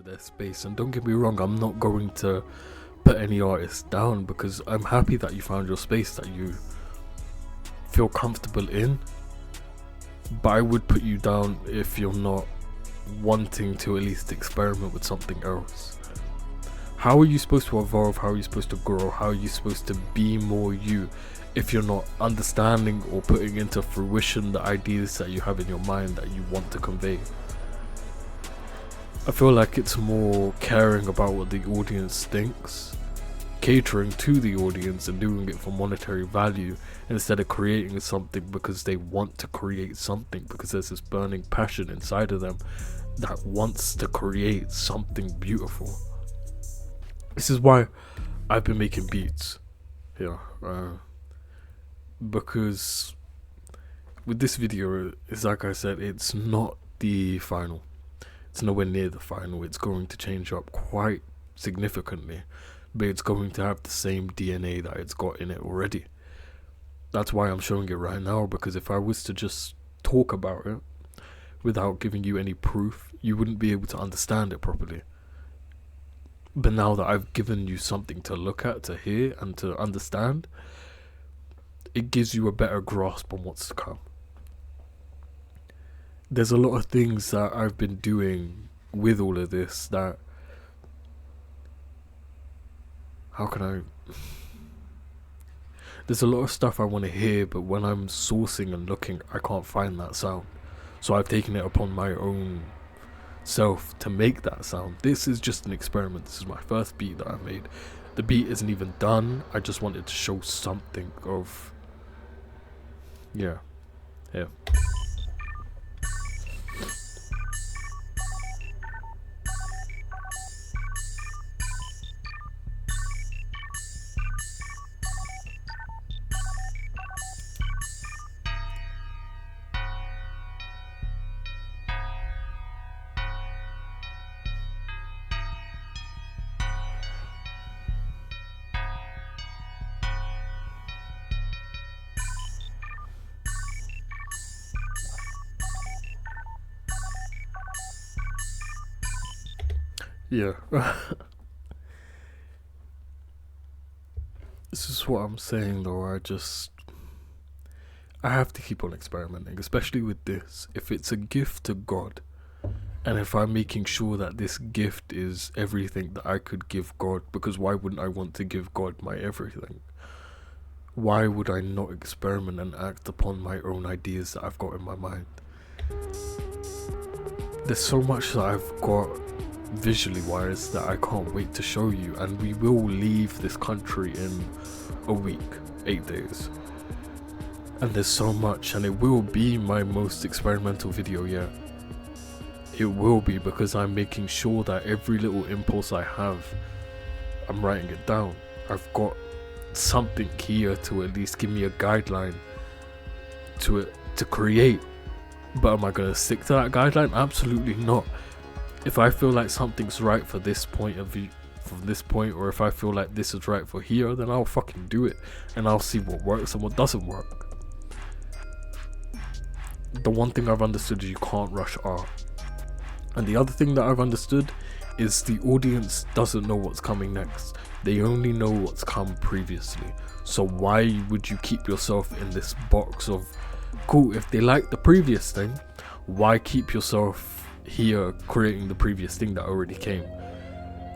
into their space. And don't get me wrong, I'm not going to put any artist down, because I'm happy that you found your space that you feel comfortable in. But I would put you down if you're not wanting to at least experiment with something else. How are you supposed to evolve? How are you supposed to grow? How are you supposed to be more you if you're not understanding or putting into fruition the ideas that you have in your mind that you want to convey? I feel like it's more caring about what the audience thinks, catering to the audience and doing it for monetary value, instead of creating something because they want to create something, because there's this burning passion inside of them that wants to create something beautiful. This is why I've been making beats here, because with this video, it's like I said, it's not the final. It's nowhere near the final. It's going to change up quite significantly, but it's going to have the same DNA that it's got in it already. That's why I'm showing it right now, because if I was to just talk about it without giving you any proof, you wouldn't be able to understand it properly. But now that I've given you something to look at, to hear, and to understand, it gives you a better grasp on what's to come. There's a lot of things that I've been doing with all of this that... There's a lot of stuff I want to hear, but when I'm sourcing and looking, I can't find that sound. So I've taken it upon my own self to make that sound. This is just an experiment. This is my first beat that I made. The beat isn't even done. I just wanted to show something of... Yeah. Yeah. This is what I'm saying though, I have to keep on experimenting, especially with this. If it's a gift to God, and if I'm making sure that this gift is everything that I could give God, because why wouldn't I want to give God my everything? Why would I not experiment and act upon my own ideas that I've got in my mind? There's so much that I've got visually wise that I can't wait to show you, and we will leave this country in a week, 8 days, and there's so much, and it will be my most experimental video yet. It will be, because I'm making sure that every little impulse I have, I'm writing it down. I've got something here to at least give me a guideline to create. But am I going to stick to that guideline? Absolutely not. If I feel like something's right for this point of view, from this point, or if I feel like this is right for here, then I'll fucking do it, and I'll see what works and what doesn't work. The one thing I've understood is you can't rush art, and the other thing that I've understood is the audience doesn't know what's coming next. They only know what's come previously. So why would you keep yourself in this box of, cool, if they like the previous thing, why keep yourself here creating the previous thing that already came?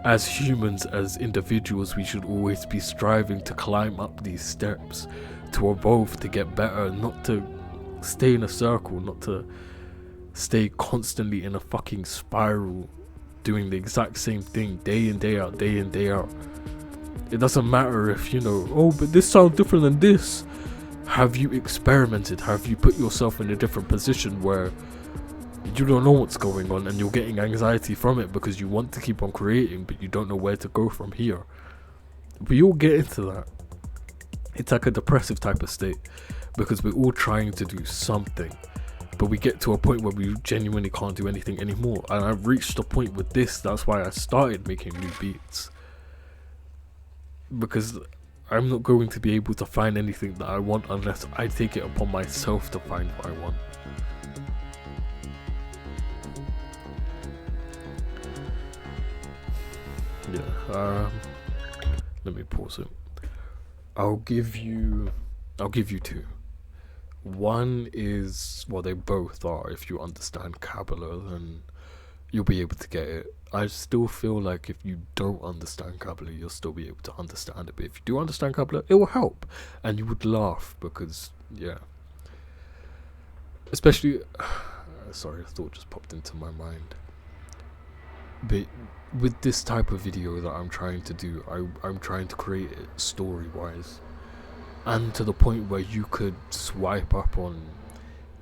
As humans, as individuals, we should always be striving to climb up these steps, to evolve, to get better, not to stay in a circle, not to stay constantly in a fucking spiral, doing the exact same thing day in, day out, day in, day out. It doesn't matter if, oh, but this sounds different than this. Have you experimented? Have you put yourself in a different position where you don't know what's going on and you're getting anxiety from it because you want to keep on creating, but you don't know where to go from here? We all get into that. It's like a depressive type of state, because we're all trying to do something, but we get to a point where we genuinely can't do anything anymore. And I've reached a point with this. That's why I started making new beats, because I'm not going to be able to find anything that I want unless I take it upon myself to find what I want. Yeah. Let me pause it. I'll give you two. One is, well, they both are. If you understand Kabbalah, then you'll be able to get it. I still feel like if you don't understand Kabbalah, you'll still be able to understand it. But if you do understand Kabbalah, it will help, and you would laugh because, yeah. Especially, sorry, a thought just popped into my mind. But with this type of video that I'm trying to do, I'm trying to create it story-wise, and to the point where you could swipe up on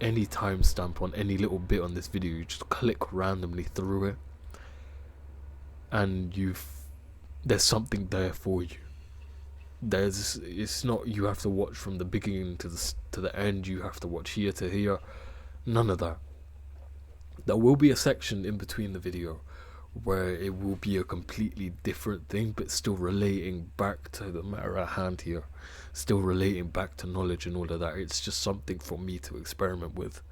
any timestamp on any little bit on this video. You just click randomly through it, and there's something there for you. It's not you have to watch from the beginning to the end. You have to watch here to here. None of that. There will be a section in between the video where it will be a completely different thing, but still relating back to the matter at hand here, still relating back to knowledge and all of that. It's just something for me to experiment with.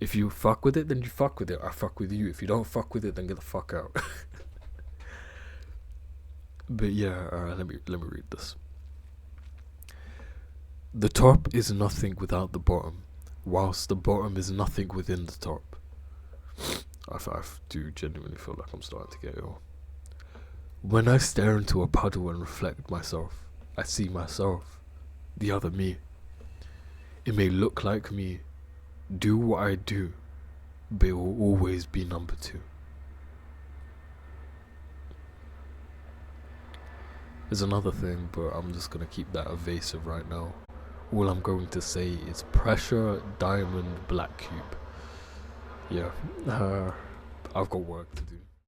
If you fuck with it, then you fuck with it. I fuck with you. If you don't fuck with it, then get the fuck out. But yeah, let me read this. The top is nothing without the bottom, whilst the bottom is nothing within the top. I do genuinely feel like I'm starting to get ill. When I stare into a puddle and reflect myself, I see myself, the other me. It may look like me, do what I do, but it will always be number two. There's another thing, but I'm just going to keep that evasive right now. All I'm going to say is pressure, diamond, black cube. Yeah, I've got work to do.